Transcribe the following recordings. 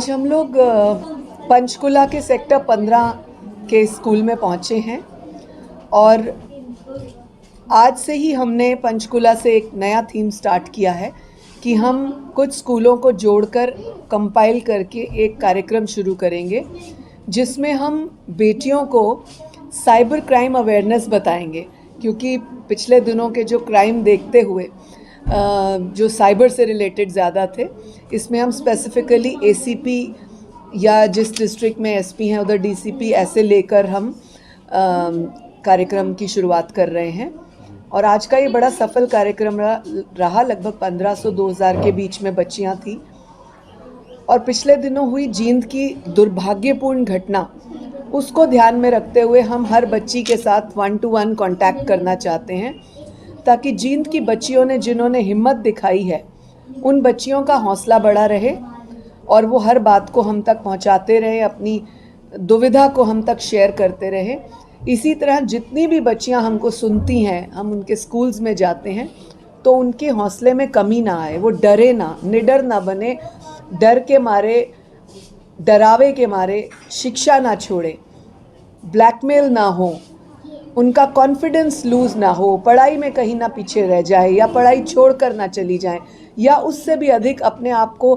आज हम लोग पंचकुला के सेक्टर 15 के स्कूल में पहुंचे हैं और आज से ही हमने पंचकुला से एक नया थीम स्टार्ट किया है कि हम कुछ स्कूलों को जोड़कर कंपाइल करके एक कार्यक्रम शुरू करेंगे जिसमें हम बेटियों को साइबर क्राइम अवेयरनेस बताएंगे, क्योंकि पिछले दिनों के जो क्राइम देखते हुए जो साइबर से रिलेटेड ज़्यादा थे, इसमें हम स्पेसिफ़िकली एसीपी या जिस डिस्ट्रिक्ट में एसपी हैं उधर डीसीपी ऐसे लेकर हम कार्यक्रम की शुरुआत कर रहे हैं। और आज का ये बड़ा सफल कार्यक्रम रहा। लगभग 1500-2000 के बीच में बच्चियां थी और पिछले दिनों हुई जींद की दुर्भाग्यपूर्ण घटना, उसको ध्यान में रखते हुए हम हर बच्ची के साथ 1-to-1 कांटेक्ट करना चाहते हैं ताकि जींद की बच्चियों ने जिन्होंने हिम्मत दिखाई है उन बच्चियों का हौसला बढ़ा रहे और वो हर बात को हम तक पहुंचाते रहे, अपनी दुविधा को हम तक शेयर करते रहे। इसी तरह जितनी भी बच्चियां हमको सुनती हैं, हम उनके स्कूल्स में जाते हैं तो उनके हौसले में कमी ना आए, वो डरे ना, निडर ना बने, डर के मारे, डरावे के मारे शिक्षा ना छोड़े, ब्लैकमेल ना हो, उनका कॉन्फिडेंस लूज़ ना हो, पढ़ाई में कहीं ना पीछे रह जाए या पढ़ाई छोड़कर ना चली जाएं, या उससे भी अधिक अपने आप को,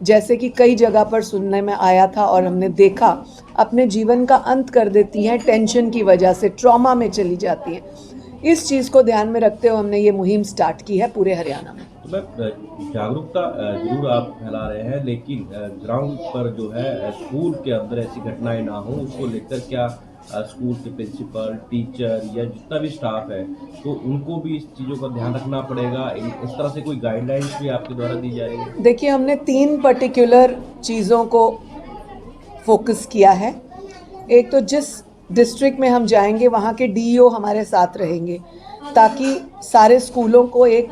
जैसे कि कई जगह पर सुनने में आया था और हमने देखा, अपने जीवन का अंत कर देती हैं टेंशन की वजह से, ट्रॉमा में चली जाती हैं। इस चीज़ को ध्यान में रखते हुए हमने ये मुहिम स्टार्ट की है पूरे हरियाणा में। तो जागरूकता जरूर आप फैला रहे हैं, लेकिन ग्राउंड पर जो है स्कूल के अंदर ऐसी घटनाएं ना हो, उसको लेकर क्या स्कूल के प्रिंसिपल, टीचर या जितना भी स्टाफ है तो उनको भी इस चीज़ों का ध्यान रखना पड़ेगा? इस तरह से कोई गाइडलाइंस भी आपके द्वारा दी जा रही है? देखिए, हमने 3 पर्टिकुलर चीज़ों को फोकस किया है। एक तो जिस डिस्ट्रिक्ट में हम जाएंगे वहाँ के डीईओ हमारे साथ रहेंगे ताकि सारे स्कूलों को एक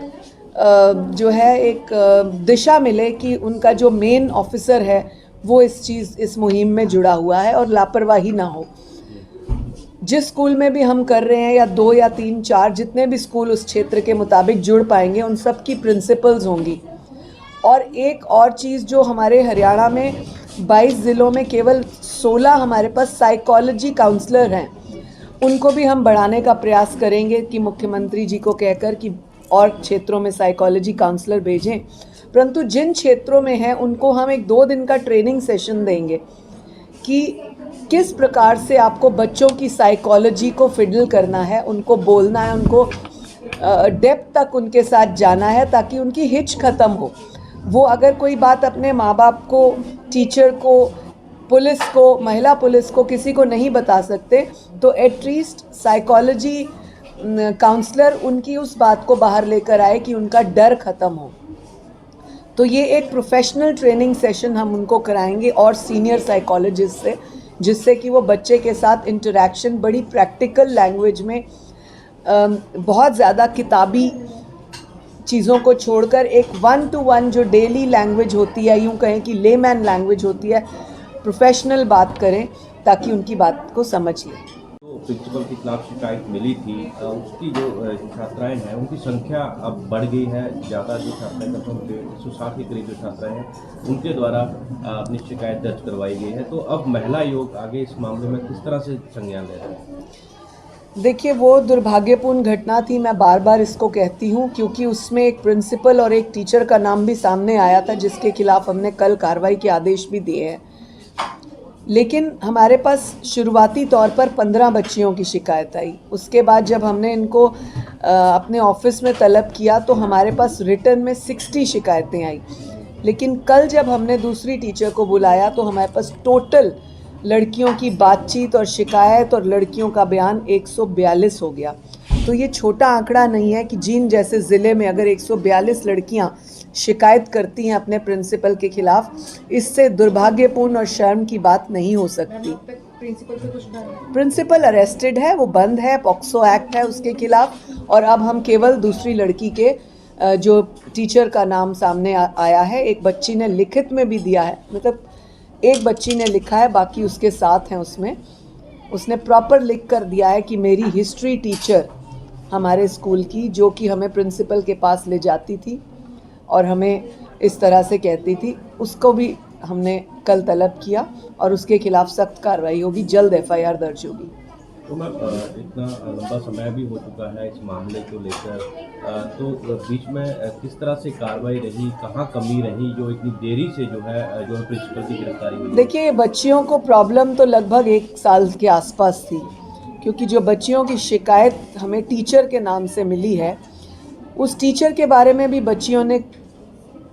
जो है एक दिशा मिले कि उनका जो मेन ऑफिसर है वो इस मुहिम में जुड़ा हुआ है और लापरवाही ना हो। जिस स्कूल में भी हम कर रहे हैं, या 2 या 3, 4 जितने भी स्कूल उस क्षेत्र के मुताबिक जुड़ पाएंगे, उन सब की प्रिंसिपल्स होंगी। और एक और चीज़, जो हमारे हरियाणा में 22 ज़िलों में केवल 16 हमारे पास साइकोलॉजी काउंसलर हैं, उनको भी हम बढ़ाने का प्रयास करेंगे कि मुख्यमंत्री जी को कहकर कि और क्षेत्रों में साइकोलॉजी काउंसलर भेजें। परंतु जिन क्षेत्रों में हैं उनको हम एक 2 दिन का ट्रेनिंग सेशन देंगे कि किस प्रकार से आपको बच्चों की साइकोलॉजी को फिडल करना है, उनको बोलना है, उनको डेप्थ तक उनके साथ जाना है ताकि उनकी हिच ख़त्म हो। वो अगर कोई बात अपने माँ बाप को, टीचर को, पुलिस को, महिला पुलिस को, किसी को नहीं बता सकते तो एटलीस्ट साइकोलॉजी काउंसलर उनकी उस बात को बाहर लेकर आए कि उनका डर ख़त्म हो। तो ये एक प्रोफेशनल ट्रेनिंग सेशन हम उनको कराएंगे और सीनियर साइकोलॉजिस्ट से, जिससे कि वो बच्चे के साथ इंटरेक्शन बड़ी प्रैक्टिकल लैंग्वेज में, बहुत ज़्यादा किताबी चीज़ों को छोड़कर एक 1-to-1 जो डेली लैंग्वेज होती है, यूँ कहें कि लेमैन लैंग्वेज होती है, प्रोफेशनल बात करें ताकि उनकी बात को समझ लें। तो प्रिंसिपल के खिलाफ शिकायत मिली थी, उसकी जो छात्राएं हैं उनकी संख्या अब बढ़ गई है, ज़्यादा जो छात्राएं 160 के करीब जो छात्राएं हैं उनके द्वारा अपनी शिकायत दर्ज करवाई गई है। तो अब महिला आयोग आगे इस मामले में किस तरह से संज्ञान ले रहे हैं? देखिए, वो दुर्भाग्यपूर्ण घटना थी, मैं बार बार इसको कहती हूँ, क्योंकि उसमें एक प्रिंसिपल और एक टीचर का नाम भी सामने आया था जिसके खिलाफ हमने कल कार्रवाई के आदेश भी दिए हैं। लेकिन हमारे पास शुरुआती तौर पर 15 बच्चियों की शिकायत आई। उसके बाद जब हमने इनको अपने ऑफिस में तलब किया तो हमारे पास रिटर्न में 60 शिकायतें आई। लेकिन कल जब हमने दूसरी टीचर को बुलाया तो हमारे पास टोटल लड़कियों की बातचीत और शिकायत और लड़कियों का बयान 142 हो गया। तो ये छोटा आंकड़ा नहीं है कि जींद जैसे ज़िले में अगर 142 लड़कियां शिकायत करती हैं अपने प्रिंसिपल के खिलाफ, इससे दुर्भाग्यपूर्ण और शर्म की बात नहीं हो सकती। प्रिंसिपल अरेस्टेड है, वो बंद है, पॉक्सो एक्ट है उसके खिलाफ, और अब हम केवल दूसरी लड़की के जो टीचर का नाम सामने आया है, एक बच्ची ने लिखित में भी दिया है, मतलब एक बच्ची ने लिखा है, बाकी उसके साथ हैं, उसमें उसने प्रॉपर लिख कर दिया है कि मेरी हिस्ट्री टीचर हमारे स्कूल की, जो कि हमें प्रिंसिपल के पास ले जाती थी और हमें इस तरह से कहती थी, उसको भी हमने कल तलब किया और उसके खिलाफ सख्त कार्रवाई होगी, जल्द FIR दर्ज होगी। तो मैम इतना लंबा समय भी हो चुका है इस मामले को लेकर, तो बीच में किस तरह से कार्रवाई रही, कहाँ कमी रही जो इतनी देरी से जो है प्रिंसिपल की गिरफ्तारी हुई? देखिए, बच्चियों को प्रॉब्लम तो लगभग 1 साल के आसपास थी, क्योंकि जो बच्चियों की शिकायत हमें टीचर के नाम से मिली है, उस टीचर के बारे में भी बच्चियों ने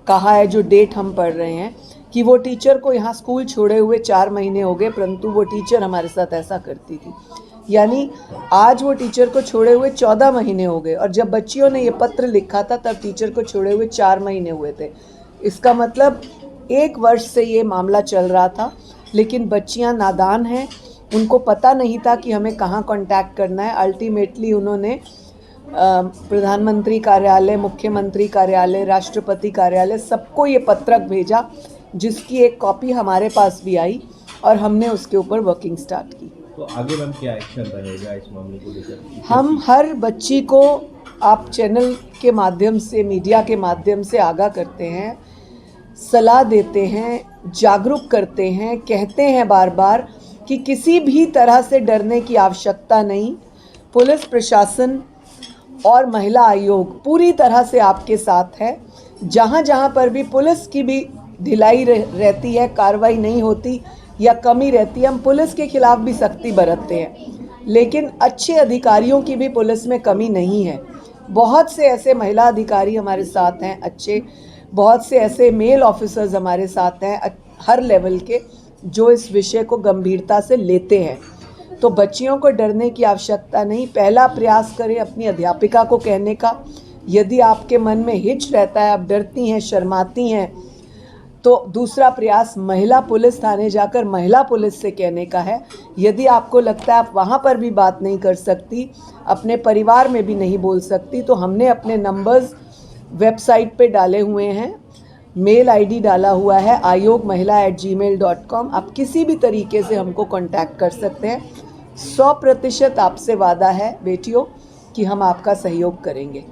कहा है, जो डेट हम पढ़ रहे हैं, कि वो टीचर को यहाँ स्कूल छोड़े हुए 4 महीने हो गए, परंतु वो टीचर हमारे साथ ऐसा करती थी। यानी आज वो टीचर को छोड़े हुए 14 महीने हो गए, और जब बच्चियों ने ये पत्र लिखा था तब टीचर को छोड़े हुए 4 महीने हुए थे। इसका मतलब 1 वर्ष से ये मामला चल रहा था, लेकिन बच्चियां नादान हैं, उनको पता नहीं था कि हमें कहाँ कांटेक्ट करना है। अल्टीमेटली उन्होंने प्रधानमंत्री कार्यालय, मुख्यमंत्री कार्यालय, राष्ट्रपति कार्यालय, सबको ये पत्रक भेजा, जिसकी एक कॉपी हमारे पास भी आई और हमने उसके ऊपर वर्किंग स्टार्ट की। तो आगे मैम क्या एक्शन रहेगा इस मामले को लेकर? हम हर बच्ची को आप चैनल के माध्यम से, मीडिया के माध्यम से आगाह करते हैं, सलाह देते हैं, जागरूक करते हैं, कहते हैं बार बार कि किसी भी तरह से डरने की आवश्यकता नहीं। पुलिस प्रशासन और महिला आयोग पूरी तरह से आपके साथ है। जहाँ जहाँ पर भी पुलिस की भी ढिलाई रहती है, कार्रवाई नहीं होती या कमी रहती है, हम पुलिस के खिलाफ भी सख्ती बरतते हैं, लेकिन अच्छे अधिकारियों की भी पुलिस में कमी नहीं है। बहुत से ऐसे महिला अधिकारी हमारे साथ हैं अच्छे, बहुत से ऐसे मेल ऑफिसर्स हमारे साथ हैं हर लेवल के, जो इस विषय को गंभीरता से लेते हैं। तो बच्चियों को डरने की आवश्यकता नहीं। पहला प्रयास करें अपनी अध्यापिका को कहने का। यदि आपके मन में हिच रहता है, आप डरती हैं, शर्माती हैं, तो दूसरा प्रयास महिला पुलिस थाने जाकर महिला पुलिस से कहने का है। यदि आपको लगता है आप वहाँ पर भी बात नहीं कर सकती, अपने परिवार में भी नहीं बोल सकती, तो हमने अपने नंबर्स वेबसाइट पे डाले हुए हैं, मेल ID डाला हुआ है ayogmahila@gmail.com। आप किसी भी तरीके से हमको कांटेक्ट कर सकते हैं। 100% आपसे वादा है बेटियों कि हम आपका सहयोग करेंगे।